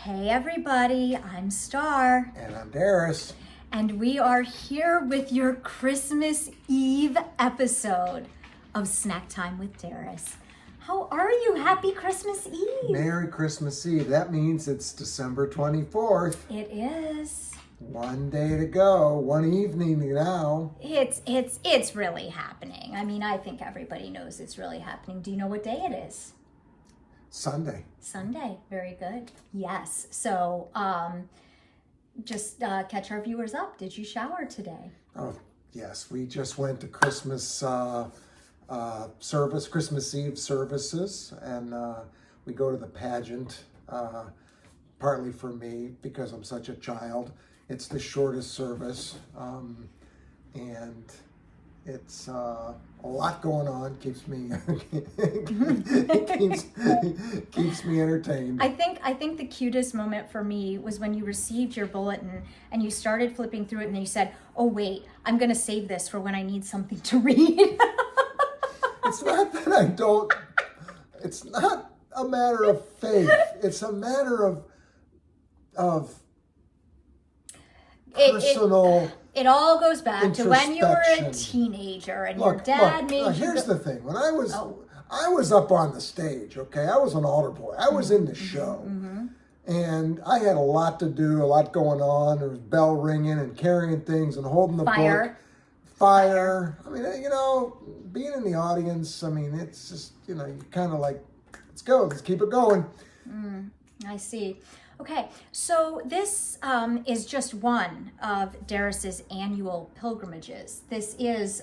Hey everybody, I'm Star. And I'm Darius. And we are here with your Christmas Eve episode of Snacktime with Darius. How are you? Happy Christmas Eve. Merry Christmas Eve. That means it's December 24th. It is. One day to go, one evening now. It's really happening. I mean, I think everybody knows it's really happening. Do you know what day it is? Sunday. Sunday. Very good. Yes. So, just catch our viewers up. Did you shower today? Oh, yes. We just went to Christmas service, Christmas Eve services, and we go to the pageant, partly for me because I'm such a child. It's the shortest service, and it's a lot going on. Keeps me keeps me entertained. I think the cutest moment for me was when you received your bulletin and you started flipping through it, and then you said, "Oh wait, I'm gonna save this for when I need something to read." It's not that I don't. It's not a matter of faith. It's a matter of personal. It all goes back to when you were a teenager and your dad made you. Here's the thing: when I was up on the stage. Okay, I was an altar boy. I was in the show, and I had a lot to do, a lot going on. There was bell ringing and carrying things and holding the book. Fire. I mean, being in the audience. I mean, it's just you kind of like, let's go, let's keep it going. I see. Okay, so this is just one of Darius's annual pilgrimages. This is,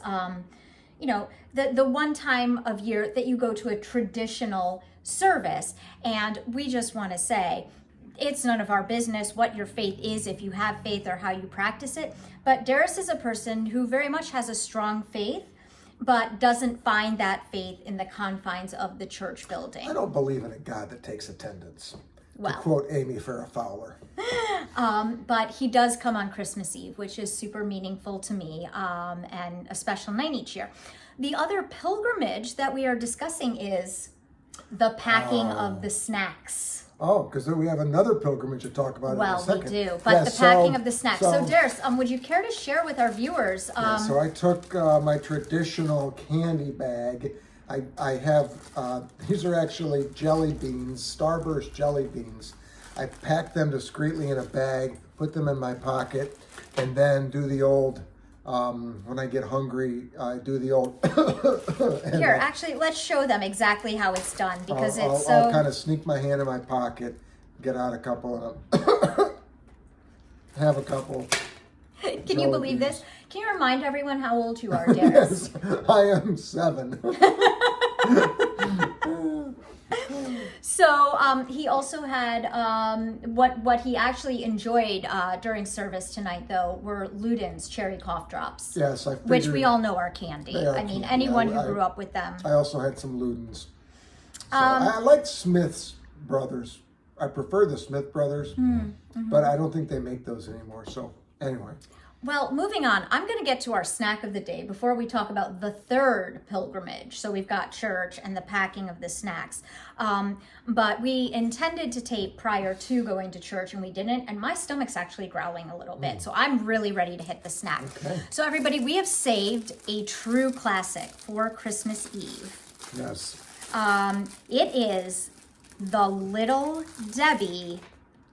the one time of year that you go to a traditional service, and we just want to say, it's none of our business what your faith is, if you have faith or how you practice it, but Darius is a person who very much has a strong faith, but doesn't find that faith in the confines of the church building. I don't believe in a God that takes attendance. Well, to quote Amy Farrah Fowler. But he does come on Christmas Eve, which is super meaningful to me, and a special night each year. The other pilgrimage that we are discussing is the packing of the snacks. Oh, because we have another pilgrimage to talk about in a second. Well, we do, but the packing of the snacks. So Darius, would you care to share with our viewers? So I took my traditional candy bag. I have, these are actually jelly beans, Starburst jelly beans. I pack them discreetly in a bag, put them in my pocket, and then do the old, when I get hungry, I do the old... Here, actually, let's show them exactly how it's done, because I'll kind of sneak my hand in my pocket, get out a couple, and have a couple. Can you believe this? Can you remind everyone how old you are, Darius? Yes, I am 7. So he also had what he actually enjoyed during service tonight, though, were Luden's cherry cough drops. Yes, which we all know are candy. I mean, anyone who grew up with them. I also had some Luden's. So I like Smith's Brothers. I prefer the Smith Brothers, but I don't think they make those anymore. So anyway. Well, moving on, I'm going to get to our snack of the day before we talk about the third pilgrimage. So we've got church and the packing of the snacks. But we intended to tape prior to going to church, and we didn't. And my stomach's actually growling a little bit. So I'm really ready to hit the snack. Okay. So everybody, we have saved a true classic for Christmas Eve. Yes. It is the Little Debbie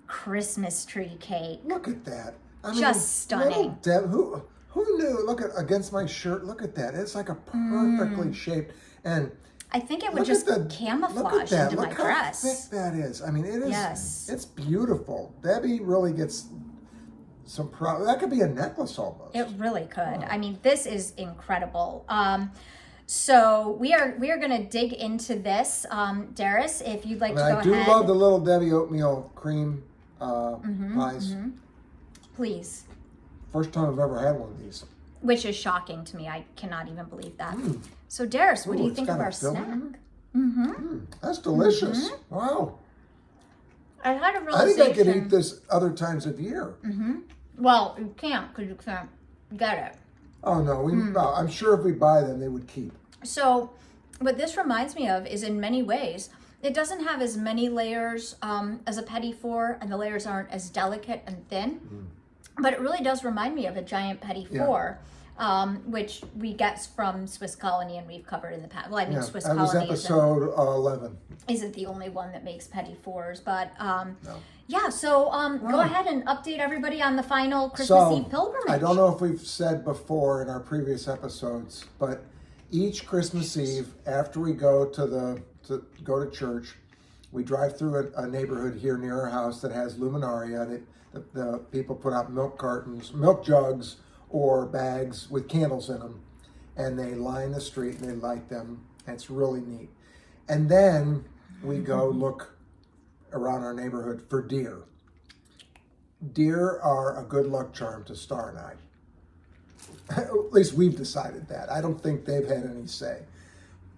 Christmas tree cake. Look at that. Just stunning. Who knew? Look at against my shirt. Look at that. It's like a perfectly shaped, and I think it would just camouflage into my dress. Look how thick that is. I mean, it is. Yes. It's beautiful. Debbie really gets some that could be a necklace almost. It really could. I mean, this is incredible. So we are going to dig into this. Darius, if you'd like to go ahead. I do love the Little Debbie oatmeal cream pies. Please. First time I've ever had one of these. Which is shocking to me. I cannot even believe that. So Darius, what do you think of our snack? That's delicious. Wow. I had a realization. I think I could eat this other times of year. Well, you can't because you can't get it. Oh, no. I'm sure if we buy them, they would keep. So what this reminds me of is in many ways It doesn't have as many layers as a petit four, and the layers aren't as delicate and thin. But it really does remind me of a giant petit four, which we get from Swiss Colony, and we've covered in the past. Well, I mean, Swiss Colony was episode 11. Isn't the only one that makes petit fours, but No. yeah. So go ahead and update everybody on the final Christmas Eve pilgrimage. I don't know if we've said before in our previous episodes, but each Christmas Eve after we go to church, we drive through a neighborhood here near our house that has luminaria. And the people put out milk cartons, milk jugs, or bags with candles in them, and they line the street and they light them. And it's really neat. And then we go look around our neighborhood for deer. Deer are a good luck charm to Star and I. At least we've decided that. I don't think they've had any say.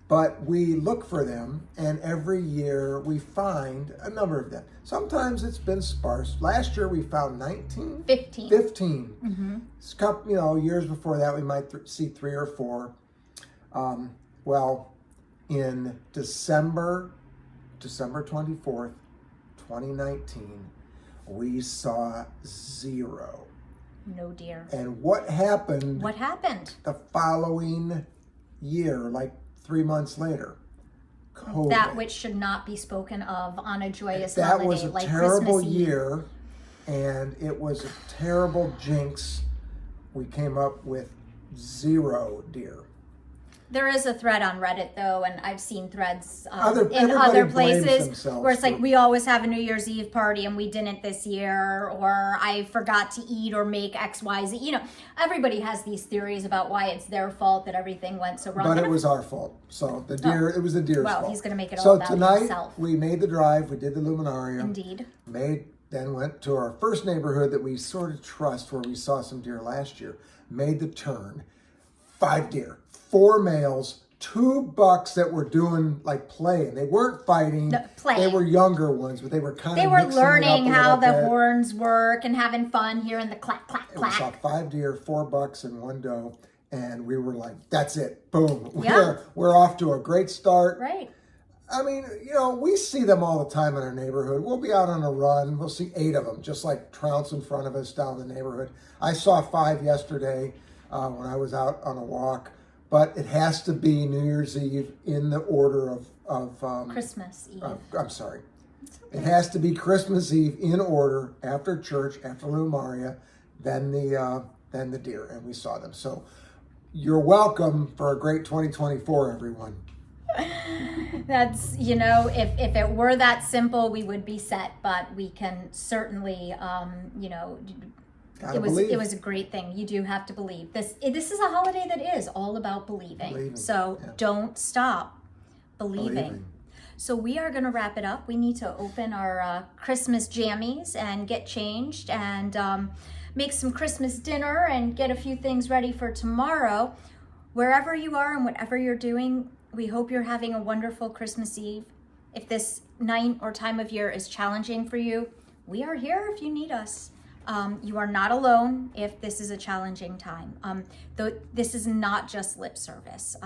But we look for them, and every year we find a number of them. Sometimes it's been sparse. Last year we found 19? 15. 15. Mm-hmm. Years before that we might see 3 or 4. In December 24th, 2019, we saw 0. No deer. And what happened? What happened? The following year, like 3 months later, COVID. That which should not be spoken of on a joyous that holiday was a like terrible Christmas Eve. year, and it was a terrible jinx. We came up with 0 deer. There is a thread on Reddit, though, and I've seen threads in Everybody other blames places themselves where it's like, for- we always have a New Year's Eve party and we didn't this year, or I forgot to eat or make X, Y, Z. You know, everybody has these theories about why it's their fault that everything went so wrong. But And it was our fault. So the deer, it was the deer's fault. Well, he's going to make it all So about tonight himself. we made the drive. We did the luminaria. Indeed. Then went to our first neighborhood that we sort of trust, where we saw some deer last year. Made the turn. 5 deer, 4 males, 2 bucks that were doing like playing. They weren't fighting. No, playing. They were younger ones, but they were kind They of were mixing learning it up a how the little bit. horns work and having fun hearing the clack, clack, And we saw clack. 5 deer, 4 bucks, and 1 doe, and we were like, "That's it! Boom! Yeah. We're off to a great start." Right. I mean, we see them all the time in our neighborhood. We'll be out on a run. We'll see 8 of them just like trounce in front of us down the neighborhood. I saw 5 yesterday when I was out on a walk. But it has to be New Year's Eve in the order of Christmas Eve. I'm sorry. It has to be Christmas Eve in order, after church, after Lumaria, then the deer, and we saw them. So you're welcome for a great 2024, everyone. That's, if it were that simple, we would be set, but we can certainly, it was a great thing. You do have to believe. This is a holiday that is all about believing. So don't stop believing. So we are going to wrap it up. We need to open our Christmas jammies and get changed and make some Christmas dinner and get a few things ready for tomorrow. Wherever you are and whatever you're doing, we hope you're having a wonderful Christmas Eve. If this night or time of year is challenging for you, we are here if you need us. You are not alone if this is a challenging time. Though this is not just lip service.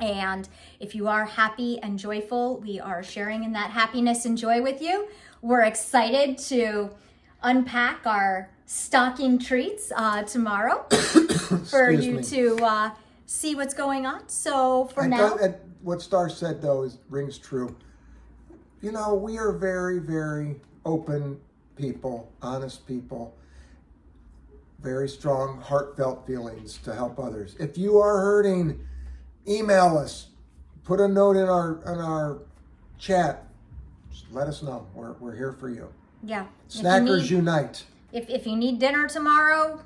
And if you are happy and joyful, we are sharing in that happiness and joy with you. We're excited to unpack our stocking treats tomorrow for you to see what's going on. So for now, what Star said though rings true. We are very, very open people, honest people, very strong, heartfelt feelings to help others. If you are hurting, email us, put a note in our chat. Just let us know. We're here for you. Yeah. Snackers unite. If you need dinner tomorrow,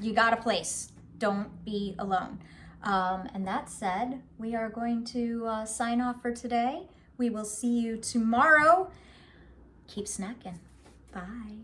you got a place. Don't be alone. And that said, we are going to sign off for today. We will see you tomorrow. Keep snacking. Bye.